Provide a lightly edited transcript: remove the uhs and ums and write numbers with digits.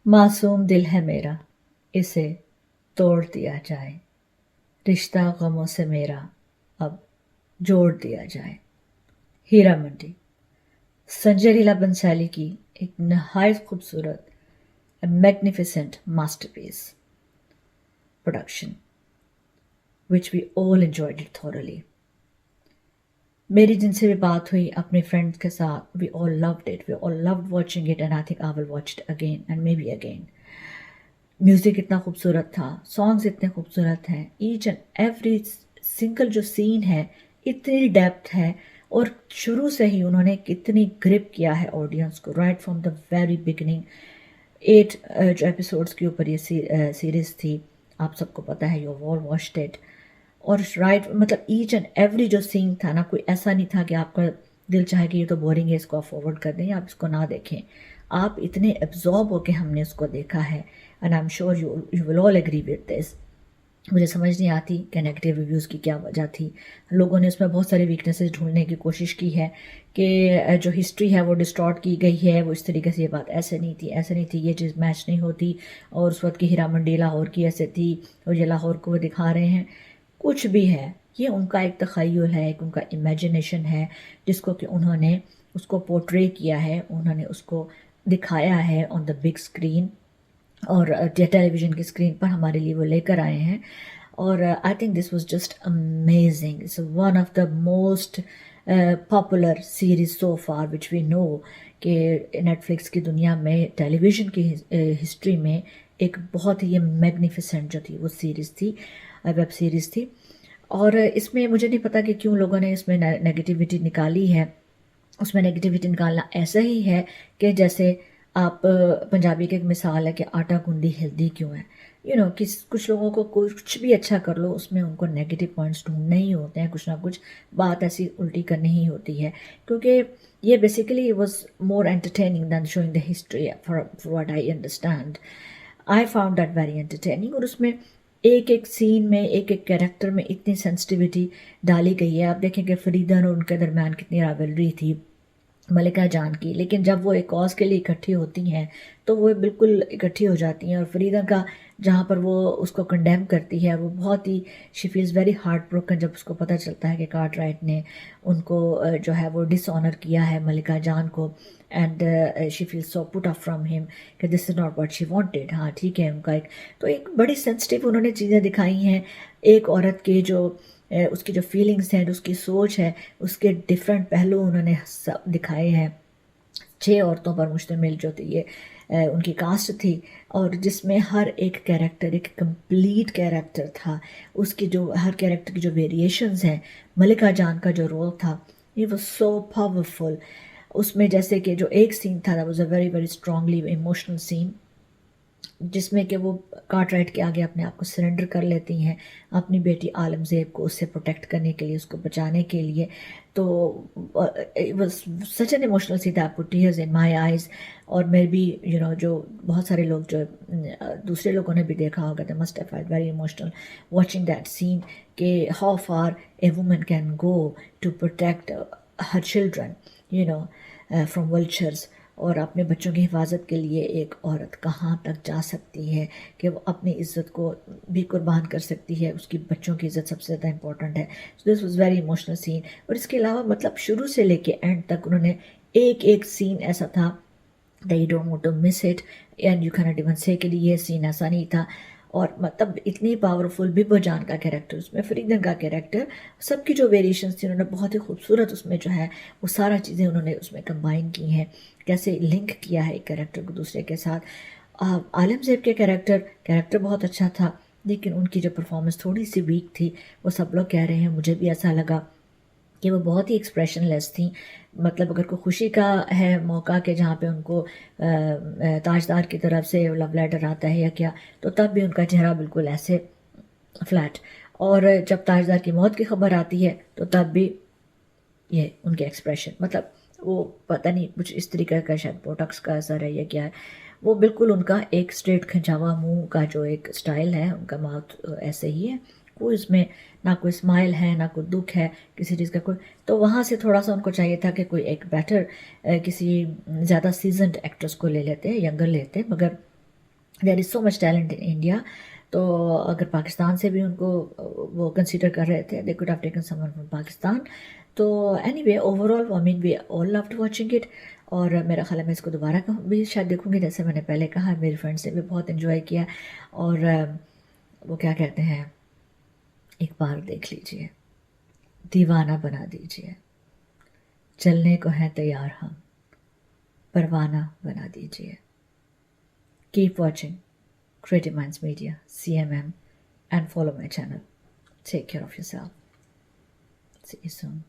मासूम दिल है मेरा, इसे तोड़ दिया जाए। रिश्ता गमों से मेरा अब जोड़ दिया जाए। हीरा मंडी। संजय लीला बंसाली की एक नहायत खूबसूरत magnificent masterpiece production which we all enjoyed it thoroughly. मेरी जिनसे भी बात हुई अपने फ्रेंड्स के साथ, we all loved it, we all loved watching it and I think I will watch it again and maybe again. Music इतना खूबसूरत था, सॉन्ग्स इतने खूबसूरत हैं, ईच एंड एवरी सिंगल जो सीन है इतनी डेप्थ है, और शुरू से ही उन्होंने कितनी ग्रिप किया है ऑडियंस को right from the very beginning. 8 जो एपिसोड्स के ऊपर ये सीरीज़ थी, आप सबको पता है, यू ऑल वॉच्ड इट। और राइट मतलब ईच एंड एवरी जो सीन था ना, कोई ऐसा नहीं था कि आपका दिल चाहे कि ये तो बोरिंग है, इसको आप फॉरवर्ड कर दें या आप इसको ना देखें। आप इतने एब्जॉर्ब होके हमने उसको देखा है and I am sure you will all agree with this. मुझे समझ नहीं आती कि नेगेटिव रिव्यूज़ की क्या वजह थी। लोगों ने उसमें बहुत सारे वीकनेसेस ढूंढने की कोशिश की है कि जो हिस्ट्री है वो डिस्टॉर्ट की गई है, वो इस तरीके से, ये बात ऐसे नहीं थी, ऐसे नहीं थी, ये चीज़ मैच नहीं होती, और उस वक्त की हीरा मंडी लाहौर की ऐसे थी और ये लाहौर को वो दिखा रहे हैं। कुछ भी है, ये उनका एक तख़य्युल है, एक उनका इमेजिनेशन है, जिसको कि उन्होंने उसको पोर्ट्रे किया है, उन्होंने उसको दिखाया है ऑन द बिग स्क्रीन, और टेलीविज़न की स्क्रीन पर हमारे लिए वो लेकर आए हैं। और I think this was just amazing. It's one of the most popular series so far which we know कि नेटफ्लिक्स की दुनिया में टेलीविज़न की हिस्ट्री में एक बहुत ही मैग्निफिसेंट जो थी वो सीरीज़ थी, वेब सीरीज़ थी। और इसमें मुझे नहीं पता कि क्यों लोगों ने इसमें नेगेटिविटी निकाली है। उसमें नेगेटिविटी निकालना ऐसा ही है कि जैसे आप पंजाबी की एक मिसाल है कि आटा गूंदी हेल्दी क्यों है। किस कुछ लोगों को कुछ भी अच्छा कर लो उसमें उनको नेगेटिव पॉइंट्स ढूंढने ही होते हैं, कुछ ना कुछ बात ऐसी उल्टी करनी ही होती है, क्योंकि ये basically was more entertaining than showing the history for what I understand. I found that very entertaining. और उसमें एक एक सीन में, एक एक कैरेक्टर में इतनी सेंसिटिविटी डाली गई है। आप देखें कि फरीदन और उनके दरमियान कितनी रावलरी थी मलिका जान की, लेकिन जब वो एक कॉज के लिए इकट्ठी होती हैं तो वो बिल्कुल इकट्ठी हो जाती हैं। और फरीदा का जहाँ पर वो उसको कंडेम करती है, वो बहुत ही, she feels very heart broken जब उसको पता चलता है कि कार्टराइट ने उनको जो है वो डिसऑनर किया है मलिका जान को, and she feels so put off from him कि this is not what she wanted. हाँ ठीक है, उनका एक तो एक बड़ी सेंसिटिव उन्होंने चीज़ें दिखाई हैं। एक औरत के जो उसकी जो फीलिंग्स हैं, उसकी सोच है, उसके डिफरेंट पहलू उन्होंने सब दिखाए हैं। 6 औरतों पर मुश्तमिल जो थी ये उनकी कास्ट थी, और जिसमें हर एक कैरेक्टर एक कंप्लीट कैरेक्टर था। उसकी जो हर कैरेक्टर की जो वेरिएशंस हैं, मलिका जान का जो रोल था ये वाज सो पावरफुल। उसमें जैसे कि जो एक सीन था, that was a very very strongly emotional scene, जिसमें कि वो कार्टराइट के आगे अपने आप को सरेंडर कर लेती हैं अपनी बेटी आलमज़ेब को, उससे प्रोटेक्ट करने के लिए, उसको बचाने के लिए। तो it was such an emotional seen that put tears in my eyes. और मे बी जो बहुत सारे लोग जो दूसरे लोगों ने भी देखा होगा, they must have felt very emotional watching that scene, कि how far a woman can go to protect her children from vultures. और अपने बच्चों की हिफाजत के लिए एक औरत कहाँ तक जा सकती है कि वो अपनी इज़्ज़त को भी कुर्बान कर सकती है, उसकी बच्चों की इज़्ज़त सबसे ज़्यादा इंपॉर्टेंट है। So this was very emotional scene. और इसके अलावा मतलब शुरू से लेके एंड तक उन्होंने एक एक सीन ऐसा था that you don't want to miss it and you cannot even say कि ये सीन ऐसा नहीं था। और मतलब इतनी पावरफुल बिबो जान का कैरेक्टर, उसमें फरीदन का कैरेक्टर, सबकी जो वेरिएशंस थी उन्होंने बहुत ही खूबसूरत उसमें जो है वो सारा चीज़ें उन्होंने उसमें कंबाइन की हैं, कैसे लिंक किया है एक कैरेक्टर को दूसरे के साथ। आलमज़ेब के कैरेक्टर बहुत अच्छा था, लेकिन उनकी जो परफॉर्मेंस थोड़ी सी वीक थी, वो सब लोग कह रहे हैं, मुझे भी ऐसा लगा कि वो बहुत ही एक्सप्रेशनलेस थी। मतलब अगर कोई खुशी का है मौका कि जहाँ पे उनको ताजदार की तरफ से लव लेटर आता है या क्या, तो तब भी उनका चेहरा बिल्कुल ऐसे फ्लैट। और जब ताजदार की मौत की खबर आती है तो तब भी ये उनके एक्सप्रेशन, मतलब वो पता नहीं कुछ इस तरीके का, शायद बोटॉक्स का असर है या क्या है, वो बिल्कुल उनका एक स्ट्रेट खिंचा हुआ मुंह का जो एक स्टाइल है, उनका माउथ ऐसे ही है, कोई इसमें ना कोई स्माइल है ना कोई दुख है किसी चीज़ का कोई। तो वहाँ से थोड़ा सा उनको चाहिए था कि कोई एक बेटर किसी ज़्यादा सीजनड एक्ट्रेस को ले लेते, यंगर लेते, मगर there is so much talent in India. तो अगर पाकिस्तान से भी उनको वो कंसिडर कर रहे थे, they could have taken someone from Pakistan. तो anyway overall I mean we all loved watching it. और मेरा ख्याल है मैं इसको दोबारा भी शायद देखूंगी, जैसे मैंने पहले कहा मेरी फ्रेंड्स ने भी बहुत इन्जॉय किया। और वो क्या कहते हैं, एक बार देख लीजिए, दीवाना बना दीजिए, चलने को है तैयार हम, परवाना बना दीजिए। Keep watching Creative Minds Media, CMM, and follow my channel. Take care of yourself. See you soon.